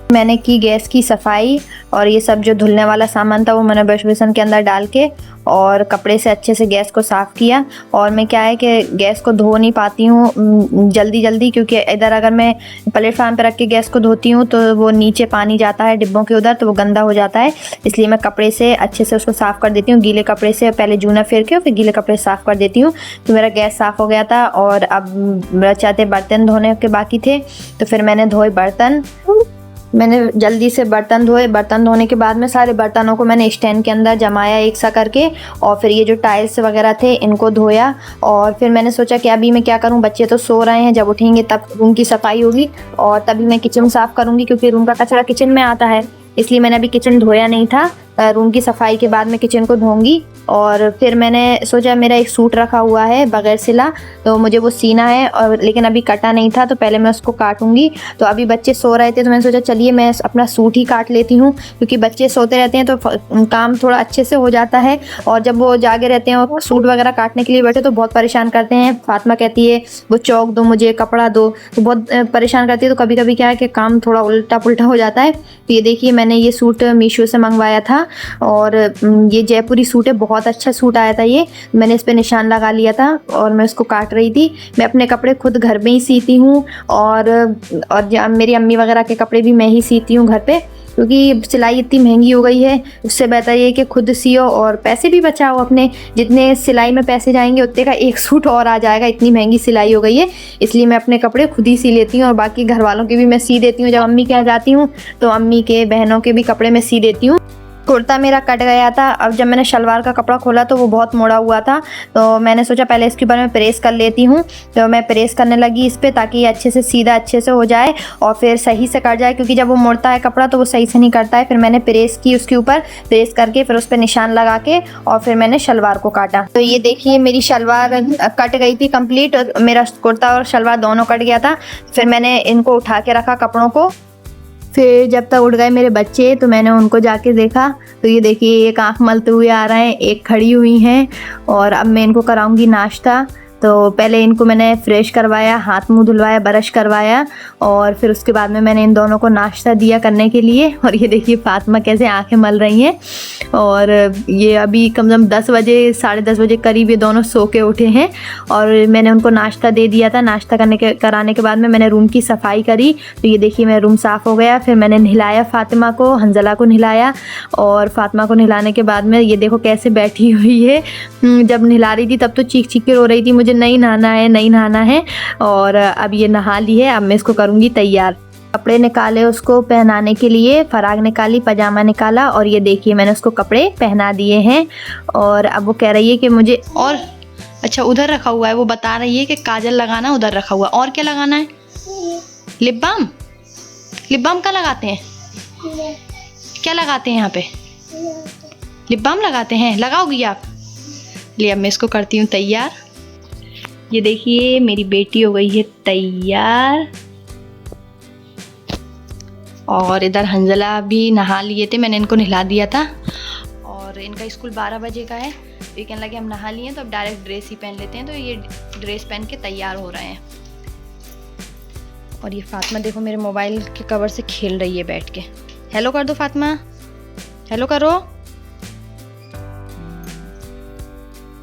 मैंने की गैस की सफाई और ये सब जो धुलने वाला सामान था वो मैंने वॉश बेसिन के अंदर डाल के और कपड़े से अच्छे से गैस को साफ़ किया। और मैं क्या है कि गैस को धो नहीं पाती हूँ जल्दी जल्दी, क्योंकि इधर अगर मैं प्लेटफार्म पर रख के गैस को धोती हूँ तो वो नीचे पानी जाता है डिब्बों के उधर, तो वो गंदा हो जाता है। इसलिए मैं कपड़े से अच्छे से उसको साफ़ कर देती हूँ, गीले कपड़े से पहले जूना फेर के फिर गीले कपड़े से साफ़ कर देती हूँ। तो मेरा गैस साफ़ हो गया था और अब बचाते बर्तन धोने के बाकी थे, तो फिर मैंने धोए बर्तन। मैंने जल्दी से बर्तन धोए। बर्तन धोने के बाद में सारे बर्तनों को मैंने स्टैंड के अंदर जमाया एक सा करके, और फिर ये जो टाइल्स वगैरह थे इनको धोया। और फिर मैंने सोचा कि अभी मैं क्या करूं, बच्चे तो सो रहे हैं, जब उठेंगे तब रूम की सफाई होगी और तभी मैं किचन साफ़ करूंगी, क्योंकि रूम का कचरा किचन में आता है। इसलिए मैंने अभी किचन धोया नहीं था। रूम की सफाई के बाद मैं किचन को धोऊंगी। और फिर मैंने सोचा मेरा एक सूट रखा हुआ है बगैर सिला, तो मुझे वो सीना है, और लेकिन अभी कटा नहीं था, तो पहले मैं उसको काटूंगी। तो अभी बच्चे सो रहे थे तो मैंने सोचा चलिए मैं अपना सूट ही काट लेती हूँ, क्योंकि बच्चे सोते रहते हैं तो काम थोड़ा अच्छे से हो जाता है। और जब वो जागे रहते हैं और सूट वगैरह काटने के लिए बैठे तो बहुत परेशान करते हैं। फातिमा कहती है वो चौक दो मुझे, कपड़ा दो, तो बहुत परेशान करती है। तो कभी कभी क्या है कि काम थोड़ा उल्टा पुल्टा हो जाता है। तो ये देखिए मैंने ये सूट मीशो से मंगवाया था और ये जयपुरी सूट है, बहुत अच्छा सूट आया था। ये मैंने इस पे निशान लगा लिया था और मैं इसको काट रही थी। मैं अपने कपड़े खुद घर में ही सीती हूँ और मेरी अम्मी वगैरह के कपड़े भी मैं ही सीती हूँ घर पे, क्योंकि सिलाई इतनी महंगी हो गई है। उससे बेहतर ये कि खुद सियो और पैसे भी बचाओ अपने। जितने सिलाई में पैसे जाएंगे उतने का एक सूट और आ जाएगा, इतनी महंगी सिलाई हो गई है। इसलिए मैं अपने कपड़े खुद ही सी लेती हूँ और बाकी घर वालों के भी मैं सी देती हूँ। जब अम्मी के यहाँ जाती हूँ तो अम्मी के बहनों के भी कपड़े मैं सी देती हूँ। कुर्ता मेरा कट गया था। अब जब मैंने शलवार का कपड़ा खोला तो वो बहुत मोड़ा हुआ था, तो मैंने सोचा पहले इसके ऊपर मैं प्रेस कर लेती हूँ। तो मैं प्रेस करने लगी इस पर, ताकि ये अच्छे से सीधा अच्छे से हो जाए और फिर सही से कट जाए, क्योंकि जब वो मुड़ता है कपड़ा तो वो सही से नहीं कटता है। फिर मैंने प्रेस की उसके ऊपर, प्रेस करके फिर उस पर निशान लगा के और फिर मैंने शलवार को काटा। तो ये देखिए मेरी शलवार कट गई थी कंप्लीट, मेरा कुर्ता और शलवार दोनों कट गया था। फिर मैंने इनको उठा के रखा कपड़ों को। फिर जब तक उठ गए मेरे बच्चे तो मैंने उनको जाके देखा, तो ये देखिए एक आँख मलते हुए आ रहे हैं, एक खड़ी हुई हैं। और अब मैं इनको कराऊंगी नाश्ता। तो पहले इनको मैंने फ्रेश करवाया, हाथ मुंह धुलवाया, ब्रश करवाया और फिर उसके बाद में मैंने इन दोनों को नाश्ता दिया करने के लिए। और ये देखिए फातिमा कैसे आंखें मल रही हैं। और ये अभी कम से कम 10 बजे 10:30 बजे करीब ये दोनों सो के उठे हैं और मैंने उनको नाश्ता दे दिया था। नाश्ता कराने के बाद में मैंने रूम की सफाई करी। तो ये देखिए मेरा रूम साफ़ हो गया। फिर मैंने नहलाया फातिमा को, हंजला को नहलाया और फातिमा को नहलाने के बाद में ये देखो कैसे बैठी हुई है। जब नहला रही थी तब तो चीख चीख के रो रही थी मुझे नहीं नहाना है, नहीं नहाना है। और अब ये नहा ली है। अब मैं इसको करूँगी तैयार। कपड़े निकाले उसको पहनाने के लिए, फराक निकाली, पजामा निकाला और ये देखिए मैंने उसको कपड़े पहना दिए हैं। और अब वो कह रही है कि मुझे और अच्छा उधर रखा हुआ है, वो बता रही है कि काजल लगाना उधर रखा हुआ है। और क्या लगाना है? Lip balm. लिप बाम क्या लगाते हैं? क्या लगाते हैं यहाँ पे? लिप बाम लगाते हैं। लगाओगी आप? ले अब मैं इसको करती हूँ तैयार। ये देखिए मेरी बेटी हो गई है तैयार। और इधर हंजला भी नहा लिए थे, मैंने इनको नहला दिया था। और इनका स्कूल 12 बजे का है, तो ये कहने लगे हम नहा लिए तो अब डायरेक्ट ड्रेस ही पहन लेते हैं। तो ये ड्रेस पहन के तैयार हो रहे हैं। और ये फातिमा देखो मेरे मोबाइल के कवर से खेल रही है बैठ के। हेलो कर दो फातिमा, हेलो करो।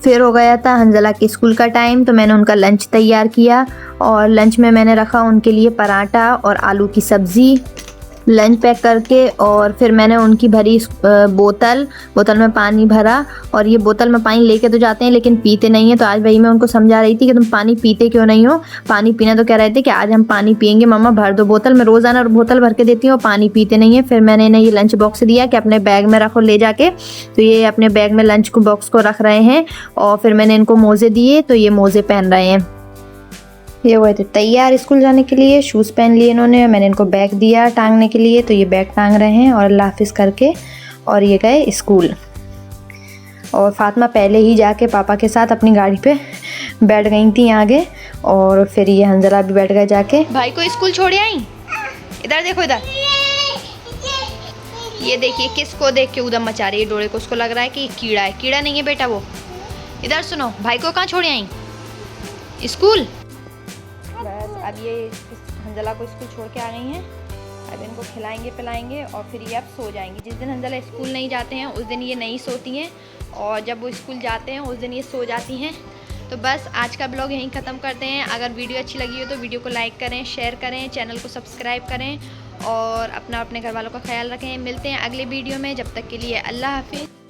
फिर हो गया था हंजला के स्कूल का टाइम, तो मैंने उनका लंच तैयार किया। और लंच में मैंने रखा उनके लिए पराठा और आलू की सब्ज़ी। लंच पैक करके और फिर मैंने उनकी भरी बोतल में पानी भरा। और ये बोतल में पानी लेके तो जाते हैं लेकिन पीते नहीं है। तो आज भाई मैं उनको समझा रही थी कि तुम पानी पीते क्यों नहीं हो, पानी पीना। तो कह रहे थे कि आज हम पानी पियेंगे मम्मा, भर दो बोतल। मैं रोज़ाना बोतल भर के देती हूँ, पानी पीते नहीं है। फिर मैंने इन्हें ये लंच बॉक्स दिया कि अपने बैग में रखो ले जाके। तो ये अपने बैग में लंच बॉक्स को रख रहे हैं। और फिर मैंने इनको मोज़े दिए, तो ये मोज़े पहन रहे हैं। ये हुए थे तैयार स्कूल जाने के लिए, शूज़ पहन लिए इन्होंने। मैंने इनको बैग दिया टांगने के लिए, तो ये बैग टांग रहे हैं और अल्लाह हाफिज़ करके और ये गए स्कूल। और फातिमा पहले ही जाके पापा के साथ अपनी गाड़ी पे बैठ गई थी आगे। और फिर ये हंजला भी बैठ गए जाके। भाई को स्कूल छोड़ आई। इधर देखो इधर, ये देखिए किसको देख के उधर मचा रही है डोरे को। उसको लग रहा है कि कीड़ा है। कीड़ा नहीं है बेटा वो। इधर सुनो, भाई को कहाँ छोड़ आई? स्कूल। बस अब ये हंजला को स्कूल छोड़ के आ गई हैं। अब इनको खिलाएंगे पिलाएंगे और फिर ये अब सो जाएंगी। जिस दिन हंजला स्कूल नहीं जाते हैं उस दिन ये नहीं सोती हैं, और जब वो स्कूल जाते हैं उस दिन ये सो जाती हैं। तो बस आज का ब्लॉग यहीं ख़त्म करते हैं। अगर वीडियो अच्छी लगी हो तो वीडियो को लाइक करें, शेयर करें, चैनल को सब्सक्राइब करें और अपने घर वालों का ख्याल रखें। मिलते हैं अगले वीडियो में, जब तक के लिए अल्लाह हाफिज़।